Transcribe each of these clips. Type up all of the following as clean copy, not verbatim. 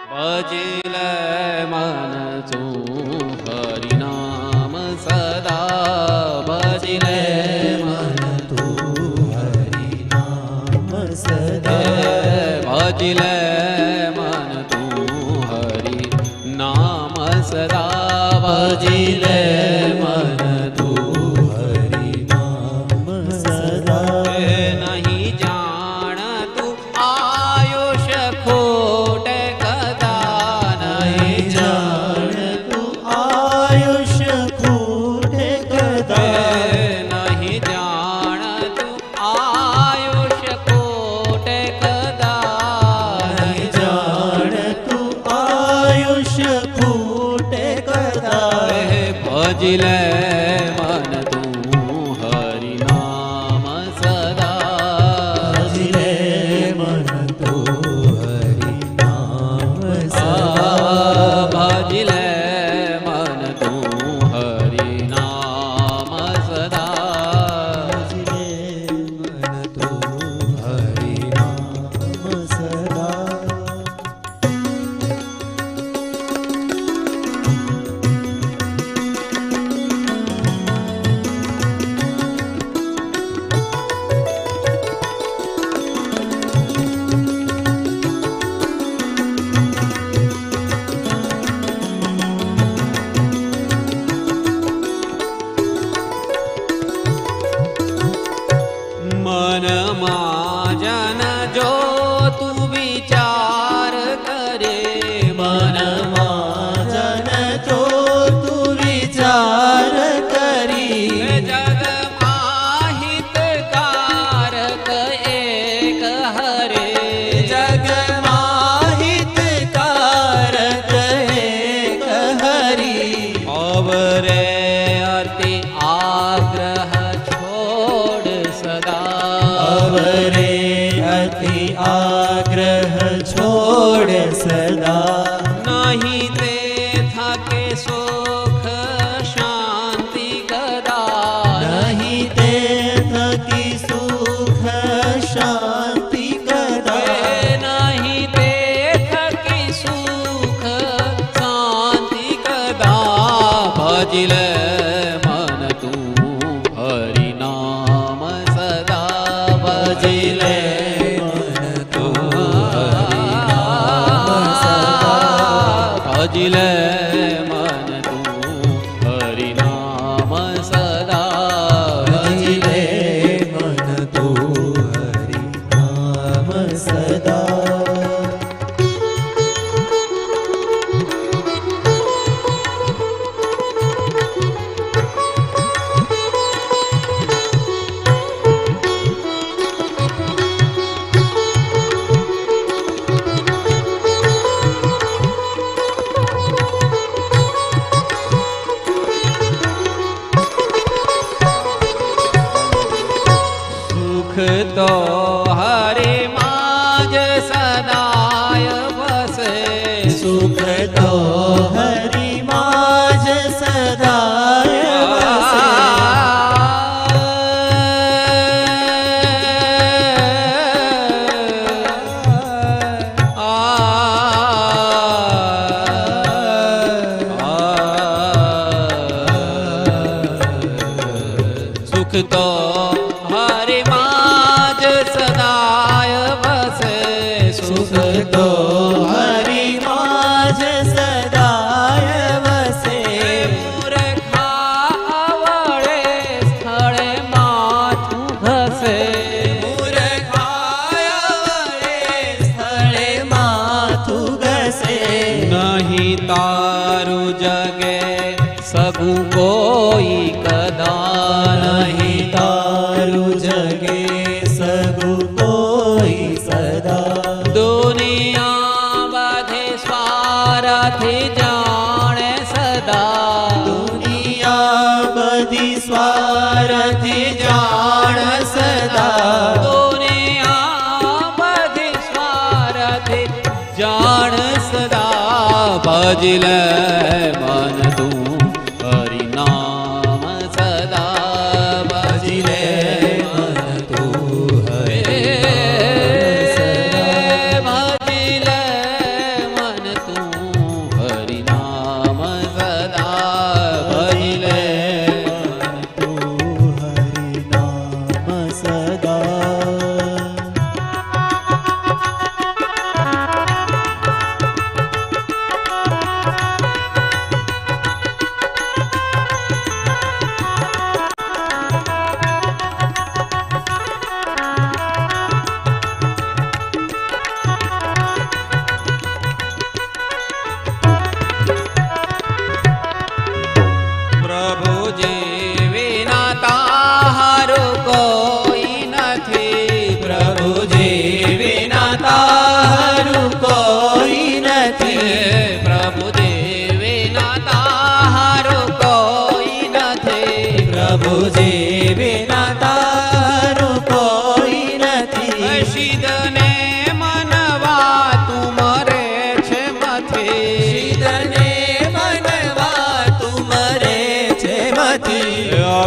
ભજિલે મન તું હરિ નામ સદા ભજિલે મન તું હરિ નામ સદા ભજિલે મન તું હરિ નામ સદા ભજિલે મન તું હરિ નામ સદા નહીં જાણ તું આયુષ ખોટ ભજિલે મન તું હરિ નામ સદા ભજિલે મન તું હરિ નામ સદા ભજિલે મન તું હરિ નામ સદા ભજિલે મન તું હરિ નામ સદા મનમાં જન જો તું વિચાર કરે મનમાં જન જો તું વિચાર કરી જગમાં હિતકારક એક હરે જગમાં હિતકારક એક હરી અવરે અતિ આગ્રહ છોડ સદા અવરે અતિ આગ્રહ છોડ સદા નહીં તે થાકે સુખ શાંતિ કદા નહીં તે થકી સુખ શાંતિ કદા નહીં તે થકી સુખ શાંતિ કદા ભજિલે મન તું હરિ નામ સદા ભજિલે મન તું હરિ નામ સદા ભજિલે મન તું હરિ નામ સદા ભજિલે મન તું હરિ નામ સદા તો હરે માજ સદાય વસે સુખ તો હરિ માજ સદાય વસે સુખ તો હરિ માજ સદાય વસે સુખ તો હરિ માજ સદાય વસે મૂર્ખા અવળે સ્થળે માથું ઘસે મૂર્ખા અવળે સ્થળે માથું ઘસે નહીં તારું જગે સગું કોઈ કદા નહીં તારું જગે સગું કોઈ સદા દુનિયા બધે સ્વાર્થી જાણે સદા દુનિયા બધી સ્વાર્થી જાણ સદા દુનિયા બધી સ્વાર્થી જાણ સદા ભજિલે મન તું હરિ નામ સદા ભજિલે મન તું હરિ નામ સદા ભજિલે મન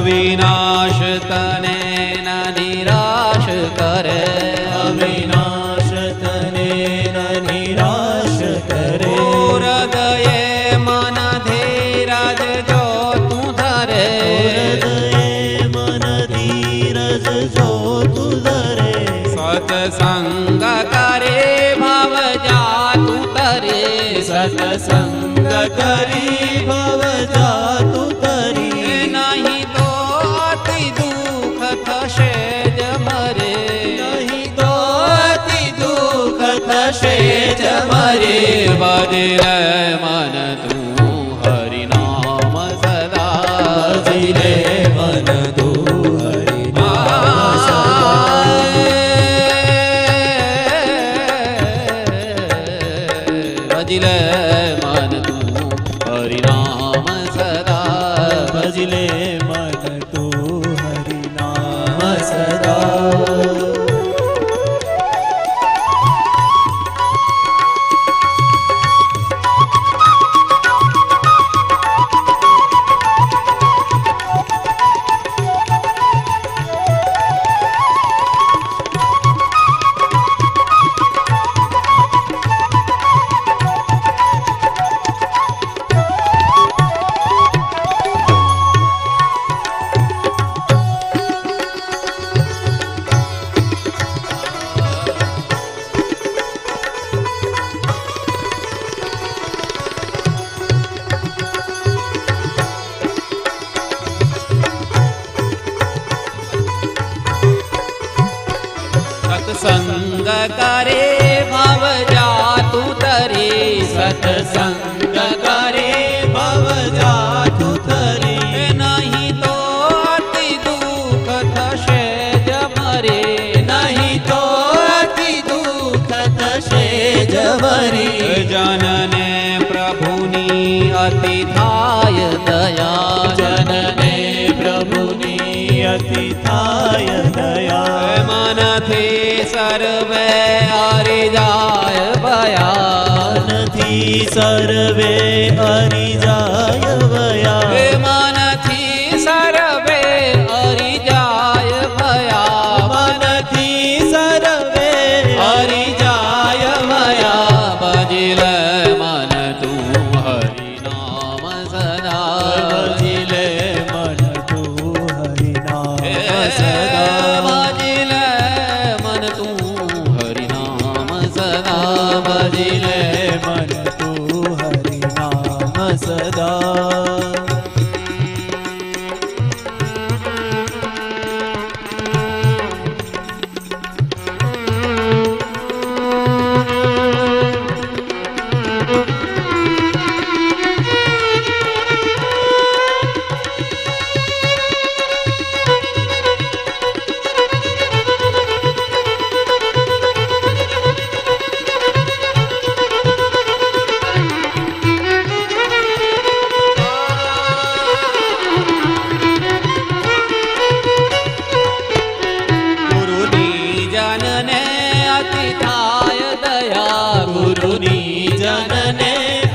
અવિનાશ તને ન નિરાશ કરે, અવિનાશ તને ન નિરાશ કરે, હૃદયે મન ધીરજ જો તું ધરે, હૃદયે મન ધીરજ જો તું ધરે, સત્સંગ કરે ભવ જાતું તરે, સત્સંગ કરી ભવ જાતું તરી, નહીં તો અતિ દુઃખ થશે જ મરે, નહીં તો અતિ દુઃખ થશે જ મરે, બદલે મન તું હરિનામ સદા, બદલે મન તું હરિનામ સદા, ભજલે મન તું હરિનામ સદા, ભજલે મન તું હરિનામ સદા. સત્સંગ કરે ભવ જાતું તરે, સત્સંગ કરે ભવ જાતું તરી, નહીં તો અતિ દુઃખ થશે જ મરે, નહીં તો અતિ દુઃખ થશે જ મરી, જનને પ્રભુની અતિ થાય દયા, જનને પ્રભુની અતિ થાય દયા, મનથી સર્વે હરી જાય ભયા, મનથી સર્વે હરી જાય વયા, મનથી સર્વે હરી જાય ભયા, મનથી સર્વે હરી જાય ભયા, ભજલે મન તું હરિનામ સદા, ભજલે મન તું હરિનામ સદા, ભજલે મન તું હરિનામ સદા, ભજલે મન તું હરિનામ સદા. ગુરુની જનને અતિ થાય દયા, ગુરુની જનને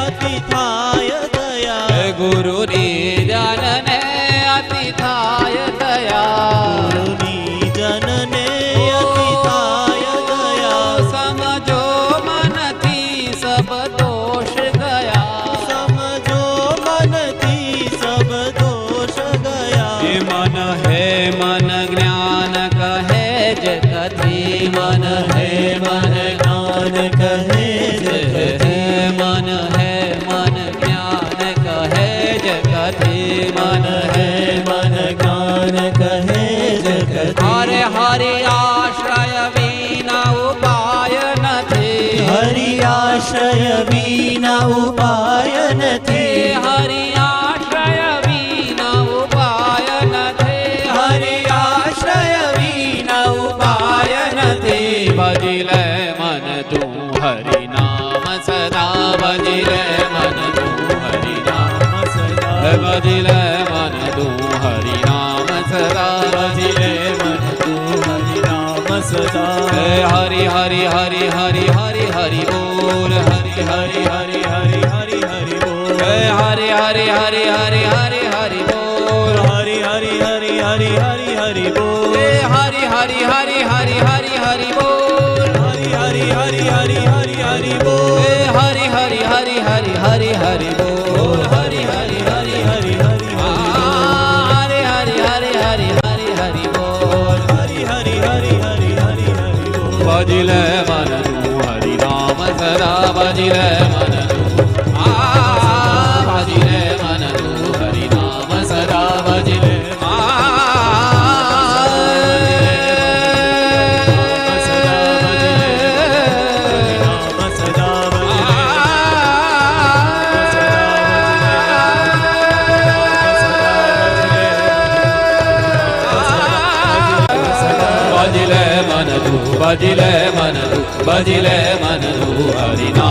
અતિ થાય દયા, ગુરુની જનને અતિ થાય દયા, ગુરુની જનને અતિ થાય દયા, સમજો મનથી સબ દોષ ગયા, સમજો મનથી સબ દોષ ગયા, એ મન હે મન જ્ઞાન કહે જ કથી, મન હે મન જ્ઞાન કહે જ કથી, મન હે મન જ્ઞાન કહે જ કથી, મન હે મન જ્ઞાન કહે જ કથી, હરે હરિ આશ્રય વિના ઉપાય નથી, હરિ આશ્રય વિના ઉપાય નથી, હરિ આશ્રય વિના ઉપાય નથી, હરિ આશ્રય વિના ઉપાય નથી, ભજલે મન તું હરિ નામ સદા, ભજલે મન તું હરિ નામ સદા, ભજલે મન તું હરિ નામ સદા, ભજલે મન તું હરિ નામ સદા, હરિ હરિ હરિ હરિ હરિ હરિ બોલ, હરિ હરિ હરિ હરિ હરિ હરિ બોલ, હરિ હરિ હરિ હરિ હરિ હરિ બોલ, હરિ હરિ હરિ हरि हरि हरि हरि हरि बोल हरि हरि हरि हरि हरि हरि बोल हरि हरि हरि हरि हरि हरि बोल हरि हरि हरि हरि हरि हरि हरि हरि हरि हरि बोल हरि हरि हरि हरि हरि हरि बोल भजिले मन तू हरि नाम सदा भजिले मन तू भजिले मन तू हरि नाम सदा भजिले बजिले मन तू हरि नाम